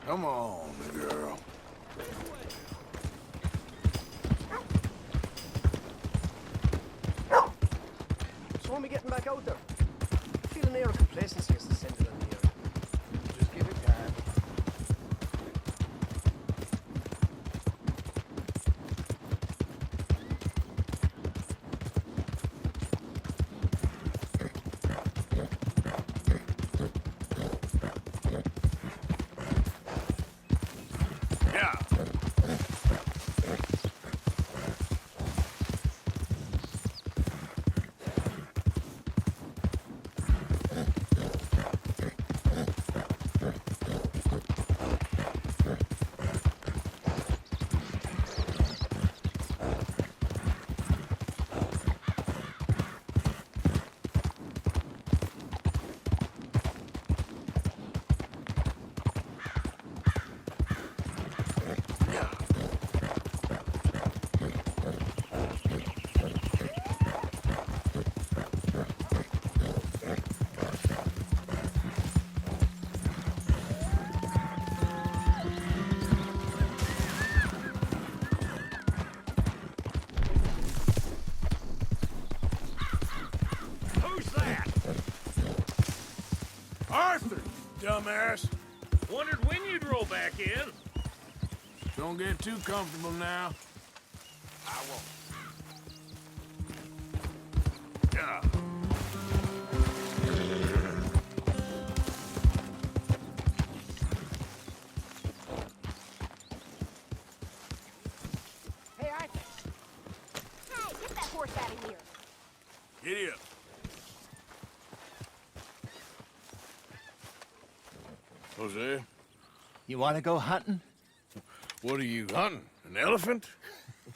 Come on, girl. So when we getting back out there? I feel an air of complacency has descended on the air. Just give it time. Yeah. Who's that? Arthur, dumbass. Wondered when you'd roll back in. Don't get too comfortable now. I won't. Yeah. Hey, Arthur. Hey, get that horse out of here. Giddy up. Jose, You want to go hunting? what are you hunting? An elephant?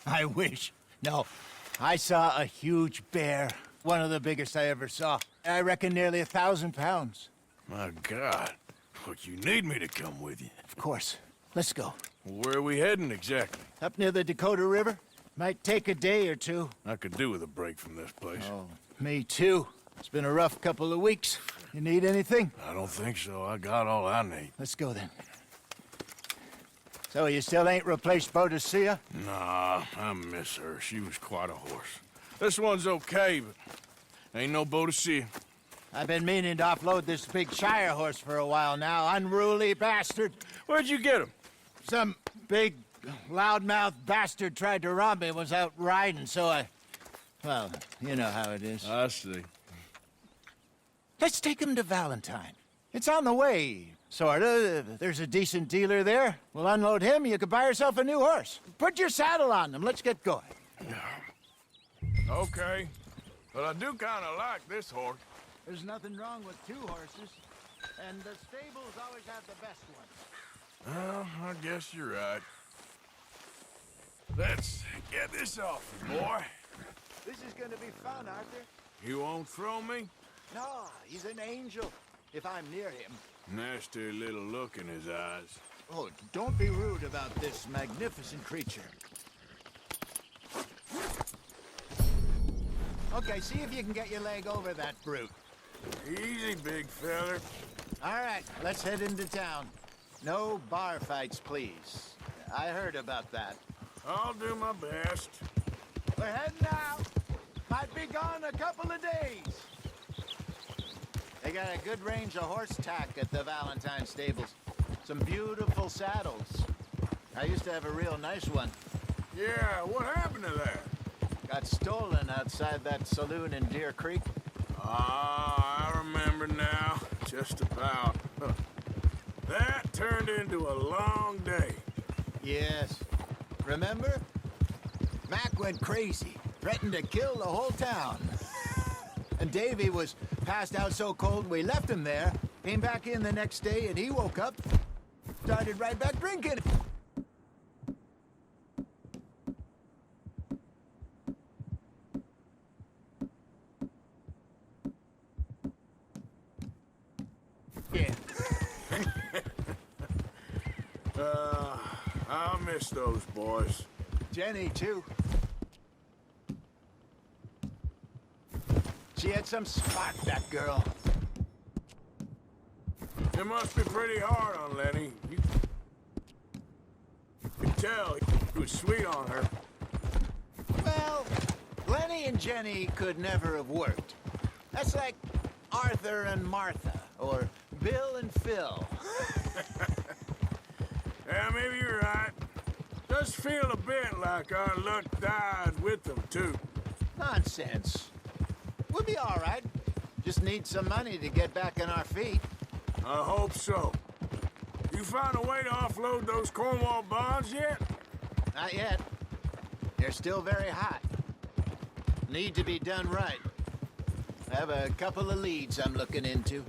I wish. No. I saw a huge bear. One of the biggest I ever saw. I reckon nearly 1,000 pounds. My God. Look, you need me to come with you. Of course. Let's go. Where are we heading exactly? Up near the Dakota River. Might take a day or two. I could do with a break from this place. Oh, me too. It's been a rough couple of weeks. You need anything? I don't think so. I got all I need. Let's go then. So you still ain't replaced Boadicea? Nah, I miss her. She was quite a horse. This one's okay, but ain't no Boadicea. I've been meaning to offload this big Shire horse for a while now. Unruly bastard. Where'd you get him? Some big, loudmouth bastard tried to rob me and was out riding, so I... Well, you know how it is. I see. Let's take him to Valentine. It's on the way, sorta. There's a decent dealer there. We'll unload him, you could buy yourself a new horse. Put your saddle on him, let's get going. Okay. But I do kind of like this horse. There's nothing wrong with two horses, and the stables always have the best ones. Well, I guess you're right. Let's get this off you, boy. This is gonna be fun, Arthur. You won't throw me? No, he's an angel, if I'm near him. Nasty little look in his eyes. Oh, don't be rude about this magnificent creature. Okay, see if you can get your leg over that brute. Easy, big feller. All right, let's head into town. No bar fights, please. I heard about that. I'll do my best. We're heading out. Might be gone a couple of days. They got a good range of horse tack at the Valentine stables. Some beautiful saddles. I used to have a real nice one. Yeah, what happened to that? Got stolen outside that saloon in Deer Creek. Ah, I remember now. Just about. Huh. That turned into a long day. Yes. Remember? Mac went crazy, threatened to kill the whole town. And Davy was passed out so cold we left him there, came back in the next day, and he woke up, started right back drinking. Yeah. I'll miss those boys. Jenny, too. She had some spot, that girl. It must be pretty hard on Lenny. tell he was sweet on her. Well, Lenny and Jenny could never have worked. That's like Arthur and Martha, or Bill and Phil. Yeah, maybe you're right. Does feel a bit like our luck died with them, too. Nonsense. We'll be all right. Just need some money to get back on our feet. I hope so. You found a way to offload those Cornwall bonds yet? Not yet. They're still very hot. Need to be done right. I have a couple of leads I'm looking into.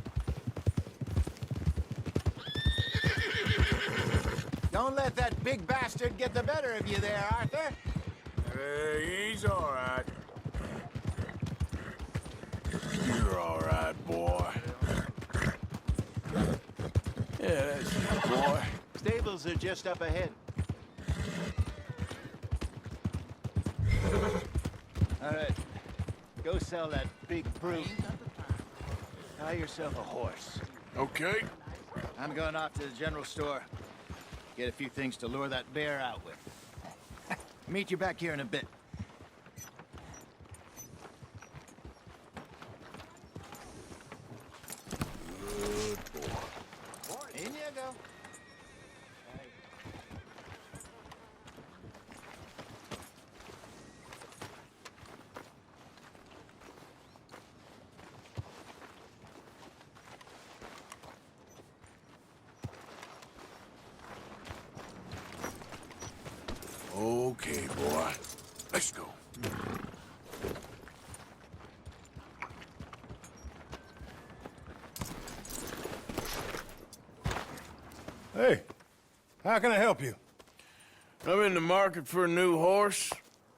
Don't let that big bastard get the better of you there, Arthur. He's all right. You're all right, boy. Yeah, that's you, boy. Stables are just up ahead. All right. Go sell that big brute. Buy yourself a horse. Okay. I'm going off to the general store. Get a few things to lure that bear out with. Meet you back here in a bit. Good boy. In you go. Okay, boy. Let's go. Hey, how can I help you? I'm in the market for a new horse.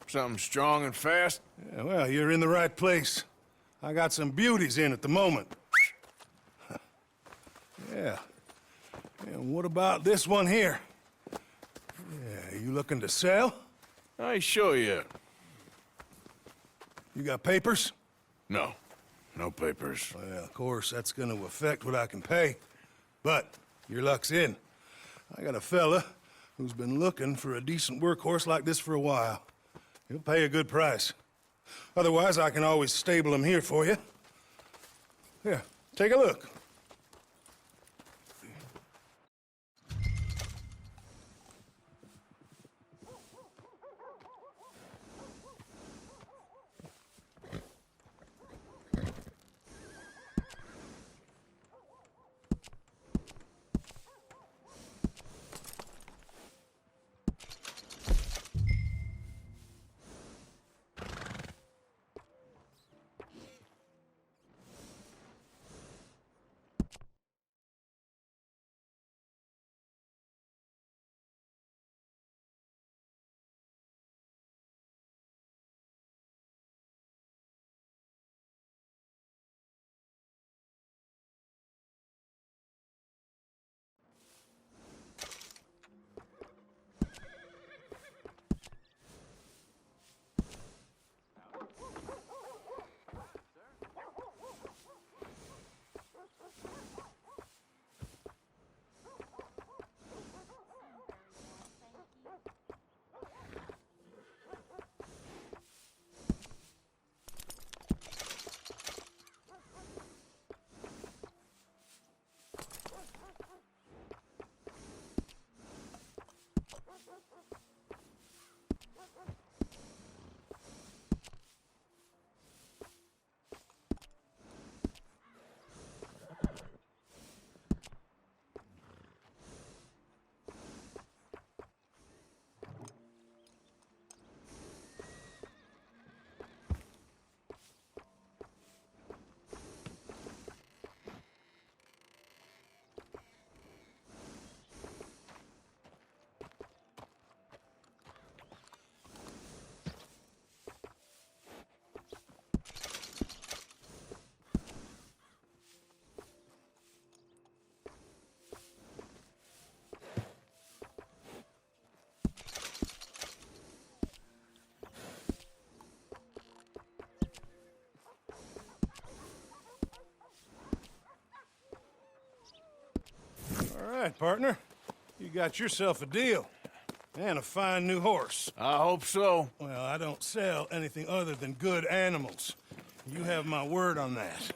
Something strong and fast. Yeah, well, you're in the right place. I got some beauties in at the moment. Yeah. And what about this one here? Yeah, you looking to sell? I show you. You got papers? No. No papers. Well, of course, that's gonna affect what I can pay. But your luck's in. I got a fella who's been looking for a decent workhorse like this for a while. He'll pay a good price. Otherwise, I can always stable him here for you. Here, take a look. All right, partner. You got yourself a deal. And a fine new horse. I hope so. Well, I don't sell anything other than good animals. You have my word on that.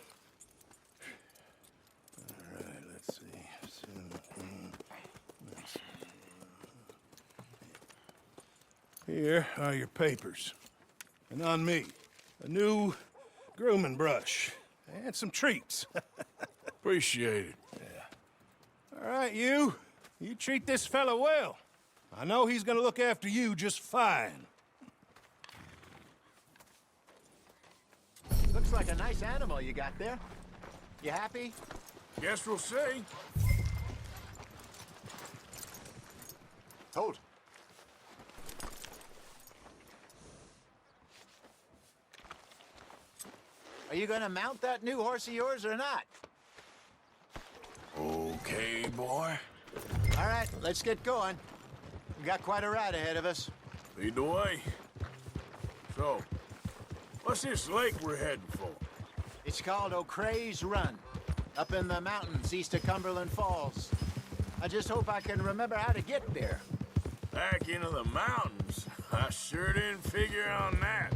All right, let's see. Here are your papers. And on me, a new grooming brush and some treats. Appreciate it. All right, you treat this fella well. I know he's gonna look after you just fine. Looks like a nice animal you got there. You happy? Guess we'll see. Hold. Are you gonna mount that new horse of yours or not? Okay, boy. All right, let's get going. We got quite a ride ahead of us. Lead the way. So, what's this lake we're heading for? It's called O'Creagh's Run, up in the mountains east of Cumberland Falls. I just hope I can remember how to get there. Back into the mountains? I sure didn't figure on that.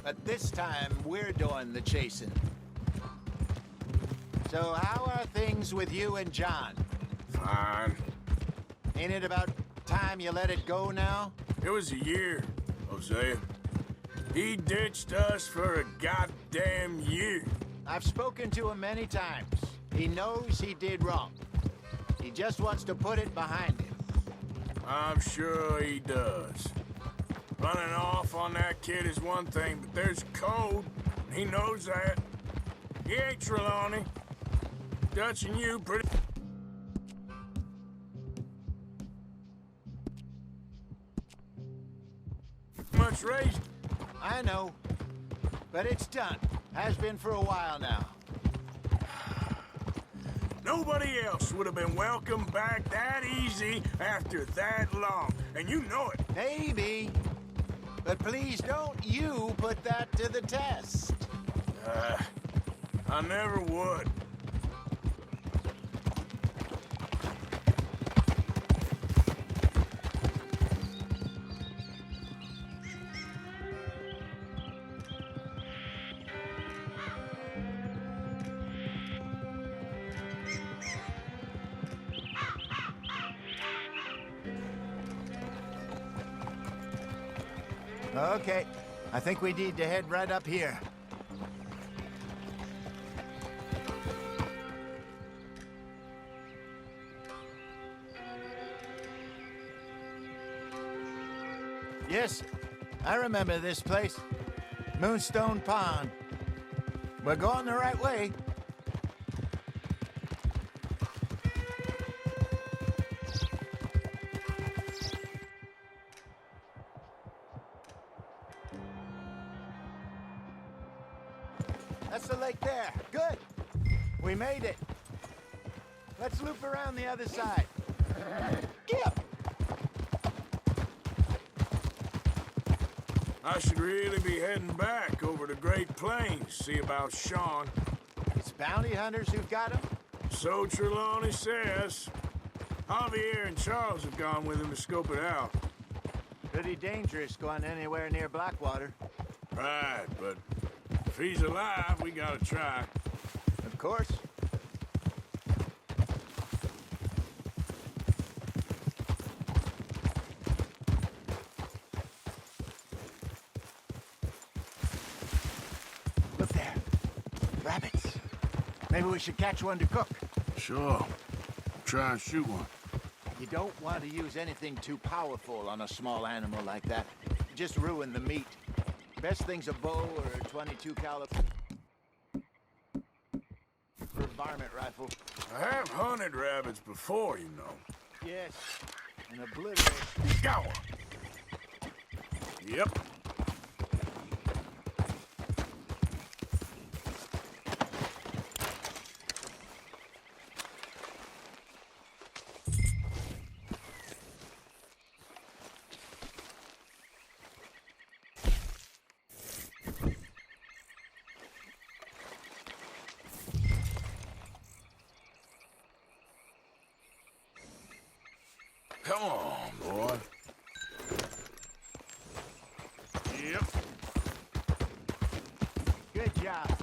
But this time, we're doing the chasing. So how are things with you and John? Fine. Ain't it about time you let it go now? It was a year, Hosea. He ditched us for a goddamn year. I've spoken to him many times. He knows he did wrong. He just wants to put it behind him. I'm sure he does. Running off on that kid is one thing, but there's code. He knows that. He ain't Trelawney. Dutch and you pretty much raised. I know. But it's done. Has been for a while now. Nobody else would have been welcomed back that easy after that long, and you know it. Maybe. But please don't you put that to the test. I never would. Okay. I think we need to head right up here. Yes, I remember this place. Moonstone Pond. We're going the right way. That's the lake there. Good. We made it. Let's loop around the other side. Gip! I should really be heading back over to Great Plains, see about Sean. It's bounty hunters who've got him. So Trelawney says. Javier and Charles have gone with him to scope it out. Pretty dangerous going anywhere near Blackwater. Right, but if he's alive, we gotta try. Of course. Look there. Rabbits. Maybe we should catch one to cook. Sure. Try and shoot one. You don't want to use anything too powerful on a small animal like that. Just ruin the meat. Best thing's a bow or a 22 caliber for a varmint rifle. I have hunted rabbits before, you know. Yes, and obliterate. Got one. Yep. Come on, boy. job.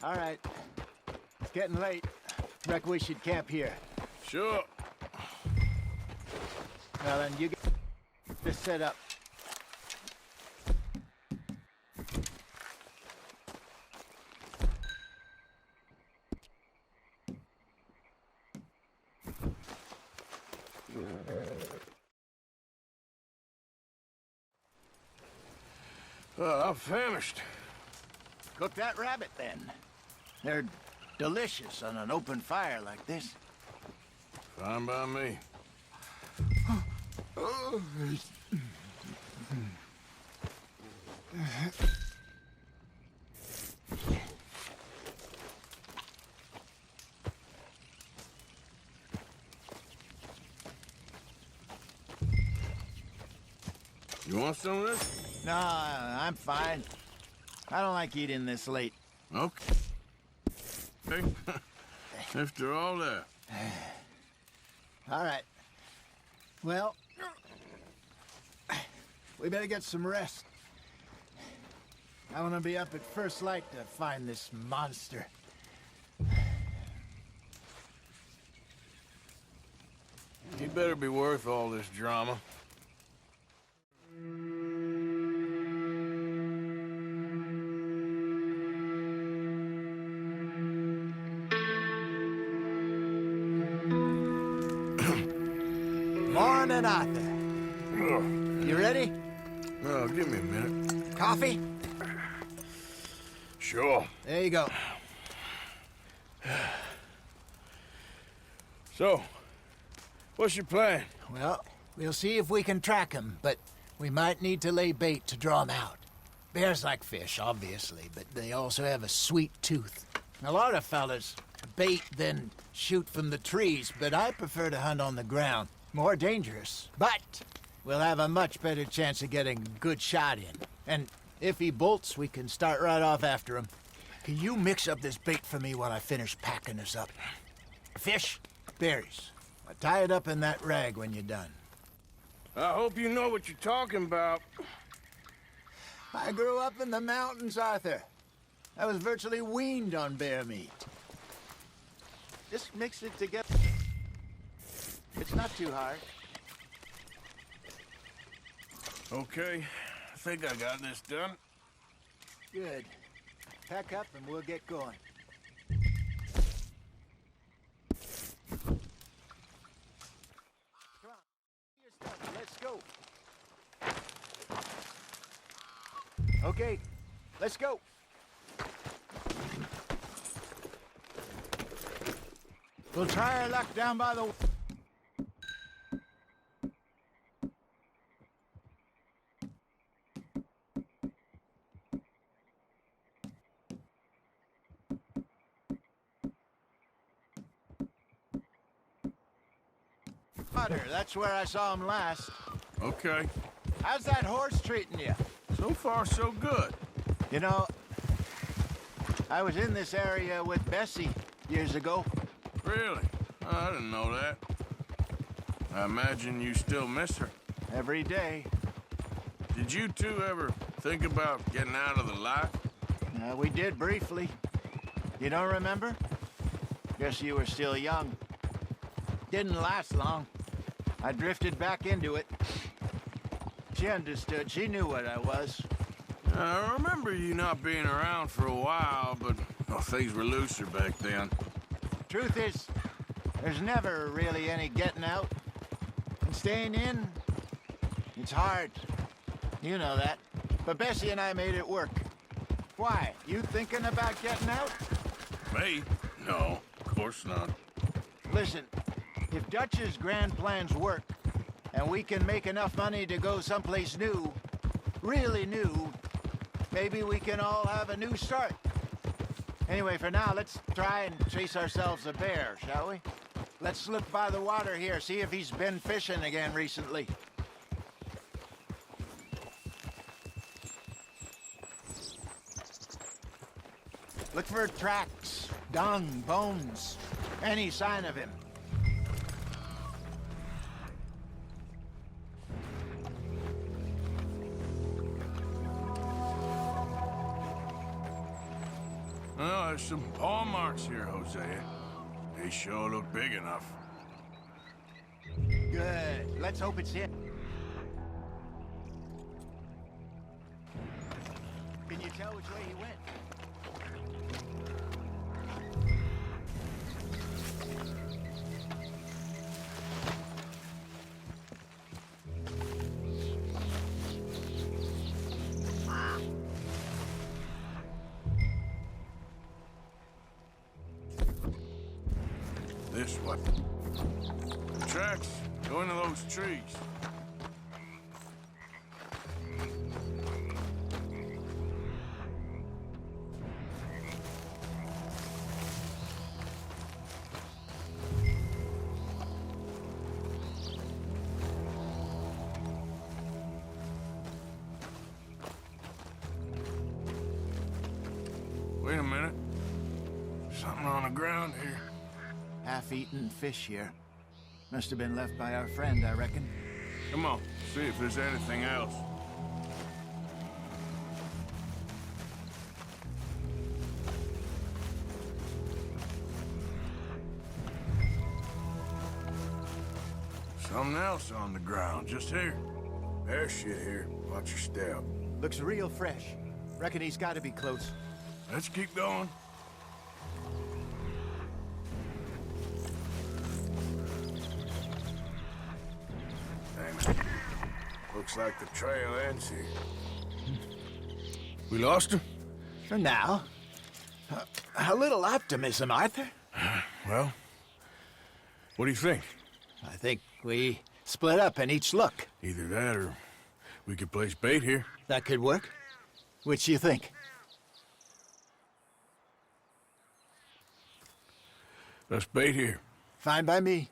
All right. It's getting late. Reckon we should camp here. Sure. Well, then you get this set up. Well, I'm famished. Cook that rabbit, then. They're delicious on an open fire like this. Fine by me. You want some of this? No, I'm fine. I don't like eating this late. Okay. Hey, after all that. All right. Well, we better get some rest. I want to be up at first light to find this monster. You better be worth all this drama. Morning, Arthur. You ready? Oh, give me a minute. Coffee? Sure. There you go. So, what's your plan? Well, we'll see if we can track him, but we might need to lay bait to draw him out. Bears like fish, obviously, but they also have a sweet tooth. A lot of fellas bait, then shoot from the trees, but I prefer to hunt on the ground. More dangerous, but we'll have a much better chance of getting a good shot in. And if he bolts, we can start right off after him. Can you mix up this bait for me while I finish packing this up? Fish, berries. Tie it up in that rag when you're done. I hope you know what you're talking about. I grew up in the mountains, Arthur. I was virtually weaned on bear meat. Just mix it together. It's not too hard. Okay, I think I got this done. Good. Pack up and we'll get going. Come on. Your stuff. Let's go. Okay, let's go. We'll try our luck down by the... That's where I saw him last. Okay. How's that horse treating you? So far, so good. You know, I was in this area with Bessie years ago. Really? Oh, I didn't know that. I imagine you still miss her. Every day. Did you two ever think about getting out of the life? We did briefly. You don't remember? Guess you were still young. Didn't last long. I drifted back into it. She understood. She knew what I was. I remember you not being around for a while, but things were looser back then. Truth is, there's never really any getting out. And staying in, it's hard. You know that. But Bessie and I made it work. Why? You thinking about getting out? Me? No, of course not. Listen, if Dutch's grand plans work, and we can make enough money to go someplace new, really new, maybe we can all have a new start. Anyway, for now, let's try and chase ourselves a bear, shall we? Let's look by the water here, see if he's been fishing again recently. Look for tracks, dung, bones, any sign of him. there's some paw marks here, Hosea. They sure look big enough. Good. Let's hope it's it. Can you tell which way he went? This way. The tracks go into those trees. Wait a minute. Something on the ground here. Half-eaten fish here. Must have been left by our friend, I reckon. Come on, see if there's anything else. Something else on the ground, just here. There's shit here. Watch your step. Looks real fresh. Reckon he's got to be close. Let's keep going. Damn it. Looks like the trail ends here. We lost her? For now. A little optimism, Arthur. Well, what do you think? I think we split up and each look. Either that or we could place bait here. That could work. Which do you think? Let's bait here. Fine by me.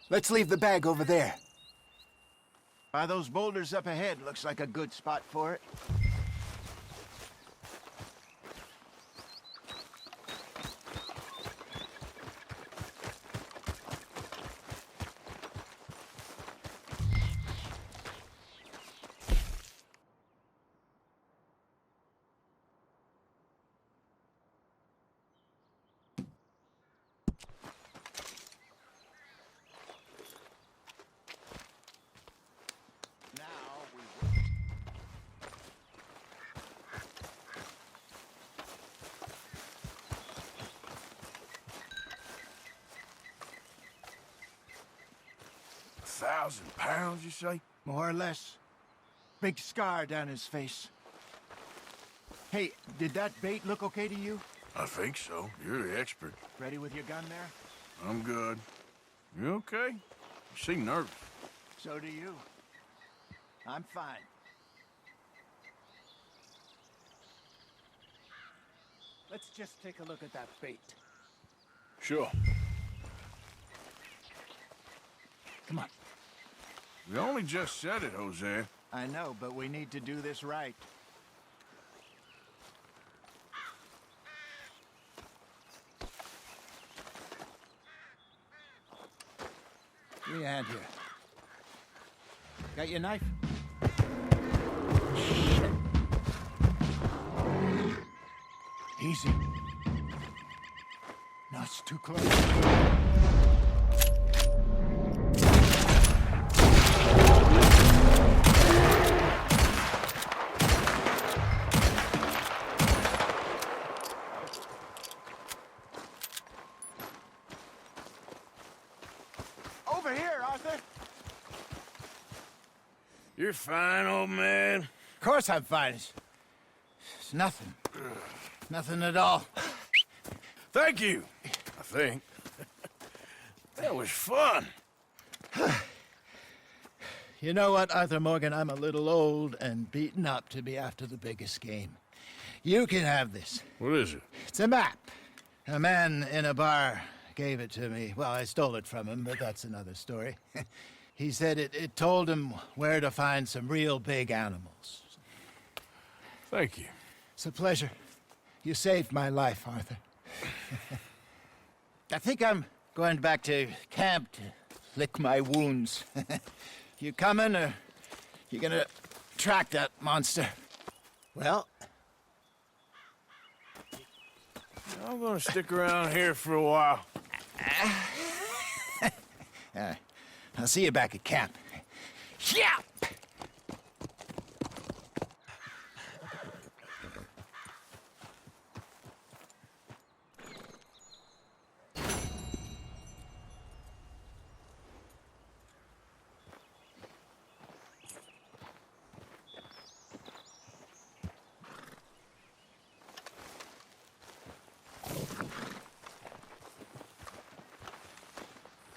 Let's leave the bag over there. By those boulders up ahead, looks like a good spot for it. £1,000, you say? More or less. Big scar down his face. Hey, did that bait look okay to you? I think so. You're the expert. Ready with your gun there? I'm good. You okay? You seem nervous. So do you. I'm fine. Let's just take a look at that bait. Sure. Come on. We only just said it, Hosea. I know, but we need to do this right. Give me a hand here. Got your knife? Shit. Easy. No, it's too close. Over here, Arthur. You're fine, old man. Of course I'm fine. It's nothing. Nothing at all. Thank you, I think. That was fun. You know what, Arthur Morgan? I'm a little old and beaten up to be after the biggest game. You can have this. What is it? It's a map. A man in a bar gave it to me. Well, I stole it from him, but that's another story. He said it told him where to find some real big animals. Thank you. It's a pleasure. You saved my life, Arthur. I think I'm going back to camp to lick my wounds. You coming, or you gonna track that monster? Well, I'm gonna stick around here for a while. I'll see you back at camp. Yeah!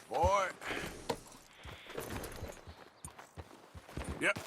Boy. Yep.